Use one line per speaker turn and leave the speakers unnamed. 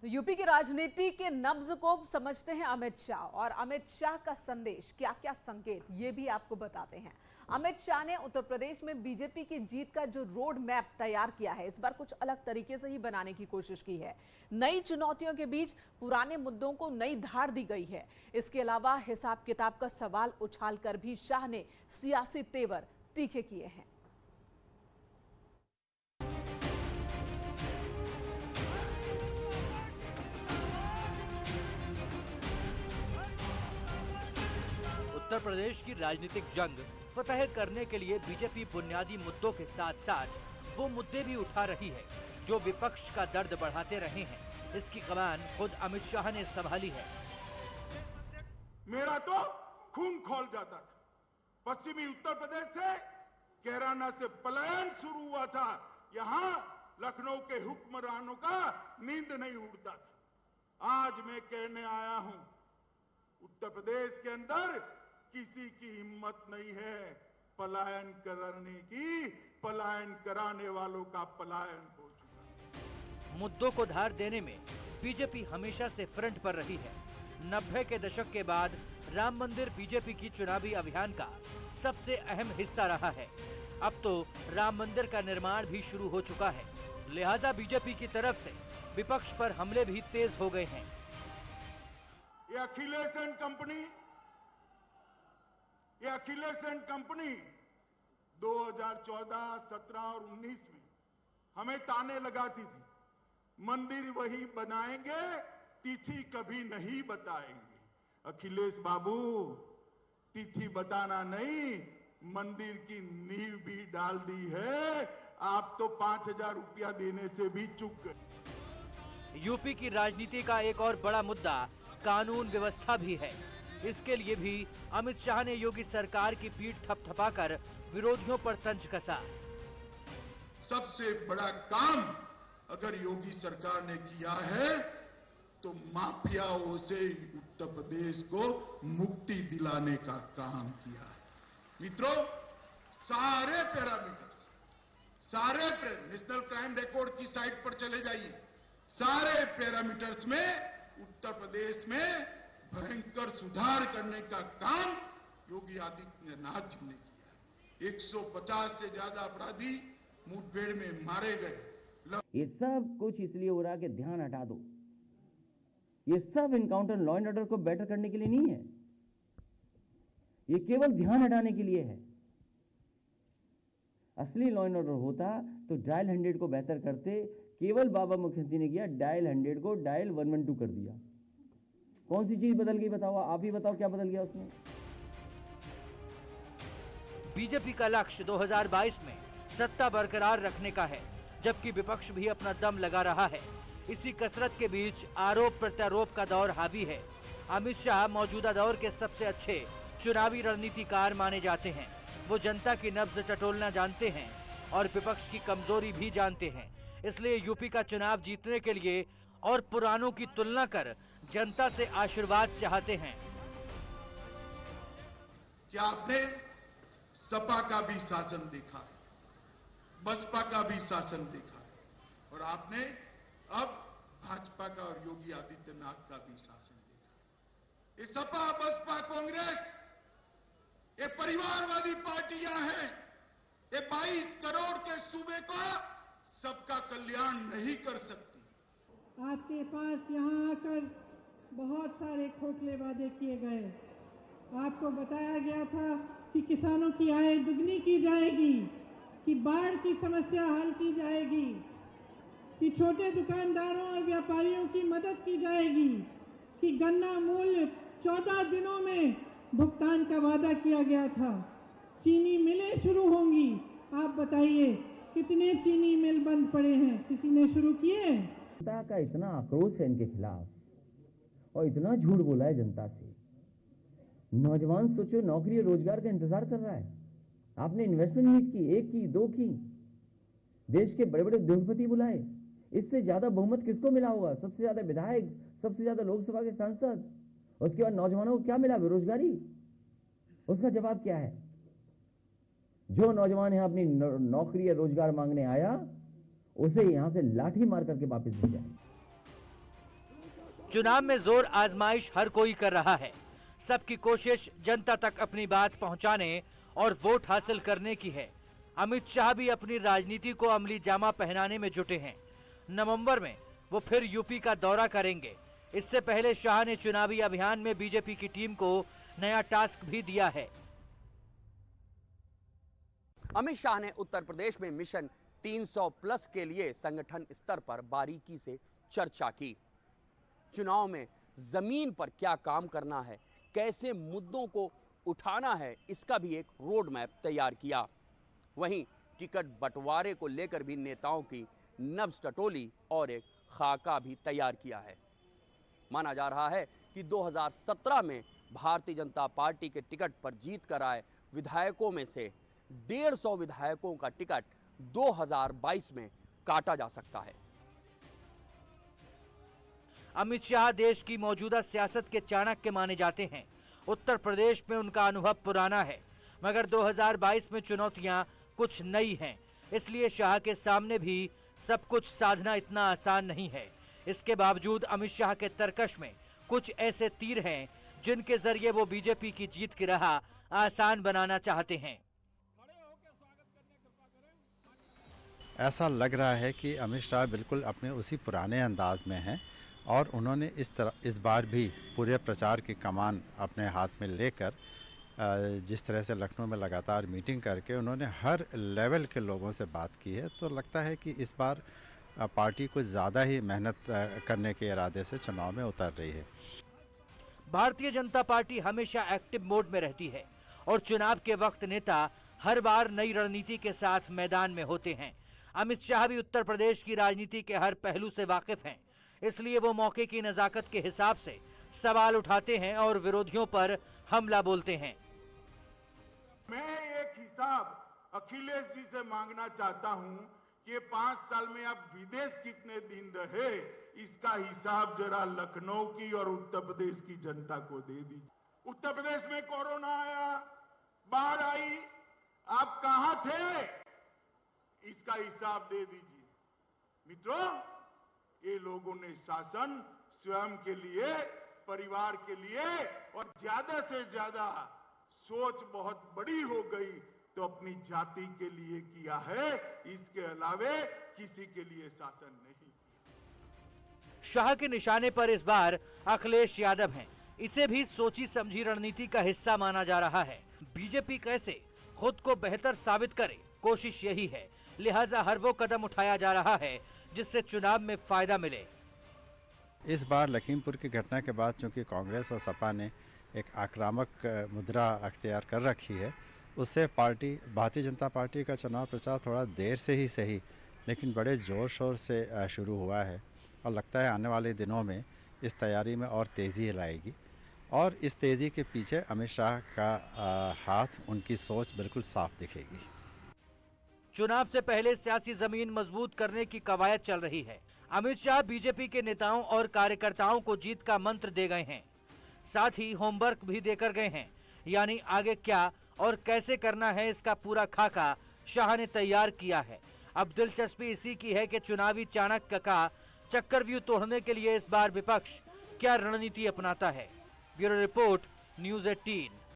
UP की राजनीति के नब्ज को समझते हैं अमित शाह, और अमित शाह का संदेश क्या क्या संकेत ये भी आपको बताते हैं। अमित शाह ने उत्तर प्रदेश में बीजेपी की जीत का जो रोड मैप तैयार किया है, इस बार कुछ अलग तरीके से ही बनाने की कोशिश की है। नई चुनौतियों के बीच पुराने मुद्दों को नई धार दी गई है। इसके अलावा हिसाब किताब का सवाल उछालकर भी शाह ने सियासी तेवर तीखे किए हैं।
उत्तर प्रदेश की राजनीतिक जंग फतह करने के लिए बीजेपी बुनियादी मुद्दों के साथ साथ वो मुद्दे भी उठा रही है जो विपक्ष का दर्द बढ़ाते रहे हैं। इसकी कमान खुद अमित शाह ने संभाली है।
मेरा तो खून खौल जाता था। पश्चिमी उत्तर प्रदेश से कैराना से पलायन शुरू हुआ था। यहाँ लखनऊ के हुक्मरानों का नींद नहीं उड़ता था। आज मैं कहने आया हूं, उत्तर प्रदेश के अंदर किसी की हिम्मत नहीं है पलायन करने की। पलायन कराने वालों का पलायन हो चुका।
मुद्दों को धार देने में बीजेपी हमेशा से फ्रंट पर रही है। 90 के दशक के बाद राम मंदिर बीजेपी की चुनावी अभियान का सबसे अहम हिस्सा रहा है। अब तो राम मंदिर का निर्माण भी शुरू हो चुका है, लिहाजा बीजेपी की तरफ से विपक्ष पर हमले भी तेज हो गए हैं।
ये अखिलेश एंड कंपनी 2014, 17 और 19 में हमें ताने लगाती थी, मंदिर वही बनाएंगे, तिथि कभी नहीं बताएंगे। अखिलेश बाबू, तिथि बताना नहीं, मंदिर की नींव भी डाल दी है। आप तो 5,000 रुपया देने से भी चूक गए।
यूपी की राजनीति का एक और बड़ा मुद्दा कानून व्यवस्था भी है। इसके लिए भी अमित शाह ने योगी सरकार की पीठ थपथपाकर विरोधियों पर तंज कसा।
सबसे बड़ा काम अगर योगी सरकार ने किया है तो माफियाओं से उत्तर प्रदेश को मुक्ति दिलाने का काम किया है। मित्रों, सारे पैरामीटर्स, नेशनल क्राइम रिकॉर्ड की साइट पर चले जाइए, सारे पैरामीटर्स में उत्तर प्रदेश में भयंकर सुधार करने का काम योगी आदित्यनाथ जी ने किया। 150 से ज्यादा अपराधी मुठभेड़ में मारे गए।
ये सब कुछ इसलिए हो रहा है कि ध्यान हटा दो। ये सब इनकाउंटर लॉ एंड ऑर्डर को बेटर करने के लिए नहीं है, ये केवल ध्यान हटाने के लिए है। असली लॉ एंड ऑर्डर होता तो डायल 100 को बेहतर करते। केवल बाबा मुखर्जी ने किया, डायल 100 को डायल 112 कर दिया। कौन सी चीज बदल गई बताओ, आप ही बताओ क्या बदल गया उसमें।
बीजेपी का लक्ष्य 2022 में सत्ता बरकरार रखने का है, जबकि विपक्ष भी अपना दम लगा रहा है। इसी कसरत के बीच आरोप प्रत्यारोप का दौर हावी है। अमित शाह मौजूदा दौर के सबसे अच्छे चुनावी रणनीतिकार माने जाते हैं। वो जनता की नब्ज टटोलना जानते हैं और विपक्ष की कमजोरी भी जानते हैं। इसलिए यूपी का चुनाव जीतने के लिए और पुरानों की तुलना कर जनता से आशीर्वाद चाहते हैं।
क्या आपने सपा का भी शासन देखा है, बसपा का भी शासन देखा है, और आपने अब भाजपा का और योगी आदित्यनाथ का भी शासन देखा है। ये सपा, बसपा, कांग्रेस, ये परिवारवादी पार्टियां हैं। ये 22 करोड़ के सूबे का सबका कल्याण नहीं कर सकती।
आपके पास यहाँ आकर बहुत सारे खोखले वादे किए गए। आपको बताया गया था कि किसानों की आय दुगनी की जाएगी, कि बाढ़ की समस्या हल की जाएगी, कि छोटे दुकानदारों और व्यापारियों की मदद की जाएगी, कि गन्ना मूल्य 14 दिनों में भुगतान का वादा किया गया था। चीनी मिलें शुरू होंगी। आप बताइए कितने चीनी मिल बंद पड़े हैं, किसी ने शुरू किए?
जनता का इतना आक्रोश है इनके खिलाफ और इतना झूठ बोला है जनता से। नौजवान सोचो नौकरी और रोजगार का इंतजार कर रहा है। आपने इन्वेस्टमेंट मीट की, 1 की, 2 की, देश के बड़े बड़े उद्योगपति बुलाए। इससे ज्यादा बहुमत किसको मिला होगा? सबसे ज्यादा विधायक, सबसे ज्यादा लोकसभा के सांसद। उसके बाद नौजवानों को क्या मिला? बेरोजगारी। उसका जवाब क्या है? जो नौजवान यहां अपनी नौकरी या रोजगार मांगने आया, उसे यहां से लाठी मार करके वापस भेजा।
चुनाव में जोर आजमाइश हर कोई कर रहा है। सबकी कोशिश जनता तक अपनी बात पहुंचाने और वोट हासिल करने की है। अमित शाह भी अपनी राजनीति को अमली जामा पहनाने में जुटे हैं। नवंबर में वो फिर यूपी का दौरा करेंगे। इससे पहले शाह ने चुनावी अभियान में बीजेपी की टीम को नया टास्क भी दिया है।
अमित शाह ने उत्तर प्रदेश में मिशन 300 प्लस के लिए संगठन स्तर पर बारीकी से चर्चा की। चुनाव में जमीन पर क्या काम करना है, कैसे मुद्दों को उठाना है, इसका भी एक रोड मैप तैयार किया। वहीं टिकट बंटवारे को लेकर भी नेताओं की नब्ज टटोली और एक खाका भी तैयार किया है। माना जा रहा है कि 2017 में भारतीय जनता पार्टी के टिकट पर जीत कर आए विधायकों में से 150 विधायकों का टिकट 2022 में काटा जा सकता है।
अमित शाह देश की मौजूदा सियासत के चाणक्य माने जाते हैं। उत्तर प्रदेश में उनका अनुभव पुराना है, मगर 2022 में चुनौतियां कुछ नई हैं। इसलिए शाह के सामने भी सब कुछ साधना इतना आसान नहीं है। इसके बावजूद अमित शाह के तरकश में कुछ ऐसे तीर हैं जिनके जरिए वो बीजेपी की जीत की राह आसान बनाना चाहते हैं।
ऐसा लग रहा है कि अमित शाह बिल्कुल अपने उसी पुराने अंदाज में हैं और उन्होंने इस बार भी पूरे प्रचार की कमान अपने हाथ में लेकर जिस तरह से लखनऊ में लगातार मीटिंग करके उन्होंने हर लेवल के लोगों से बात की है, तो लगता है कि इस बार पार्टी कुछ ज़्यादा ही मेहनत करने के इरादे से चुनाव में उतर रही है।
भारतीय जनता पार्टी हमेशा एक्टिव मोड में रहती है और चुनाव के वक्त नेता हर बार नई रणनीति के साथ मैदान में होते हैं। अमित शाह भी उत्तर प्रदेश की राजनीति के हर पहलू से वाकिफ हैं, इसलिए वो मौके की नजाकत के हिसाब से सवाल उठाते हैं और विरोधियों पर हमला बोलते हैं।
मैं एक हिसाब अखिलेश जी से मांगना चाहता हूं कि 5 साल में आप विदेश कितने दिन रहे, इसका हिसाब जरा लखनऊ की और उत्तर प्रदेश की जनता को दे दीजिए। उत्तर प्रदेश में कोरोना आया, बाढ़ आई, आप कहां थे, इसका हिसाब दे दीजिए। मित्रों, ये लोगों ने शासन स्वयं के लिए, परिवार के लिए और ज्यादा से ज्यादा सोच बहुत बड़ी हो गई तो अपनी जाति के लिए किया है, इसके अलावे किसी के लिए शासन नहीं।
शाह के निशाने पर इस बार अखिलेश यादव हैं। इसे भी सोची समझी रणनीति का हिस्सा माना जा रहा है। बीजेपी कैसे खुद को बेहतर साबित करे, कोशिश यही है। लिहाजा हर वो कदम उठाया जा रहा है जिससे चुनाव में फायदा मिले।
इस बार लखीमपुर की घटना के बाद चूंकि कांग्रेस और सपा ने एक आक्रामक मुद्रा अख्तियार कर रखी है, उससे भारतीय जनता पार्टी का चुनाव प्रचार थोड़ा देर से ही सही लेकिन बड़े ज़ोर शोर से शुरू हुआ है और लगता है आने वाले दिनों में इस तैयारी में और तेज़ी लाएगी और इस तेज़ी के पीछे अमित शाह का हाथ, उनकी सोच बिल्कुल साफ दिखेगी।
चुनाव से पहले सियासी जमीन मजबूत करने की कवायद चल रही है। अमित शाह बीजेपी के नेताओं और कार्यकर्ताओं को जीत का मंत्र दे गए हैं, साथ ही होमवर्क भी देकर गए हैं। यानी आगे क्या और कैसे करना है, इसका पूरा खाका शाह ने तैयार किया है। अब दिलचस्पी इसी की है कि चुनावी चाणक्य का चक्रव्यूह तोड़ने के लिए इस बार विपक्ष क्या रणनीति अपनाता है। Bureau report, news 18।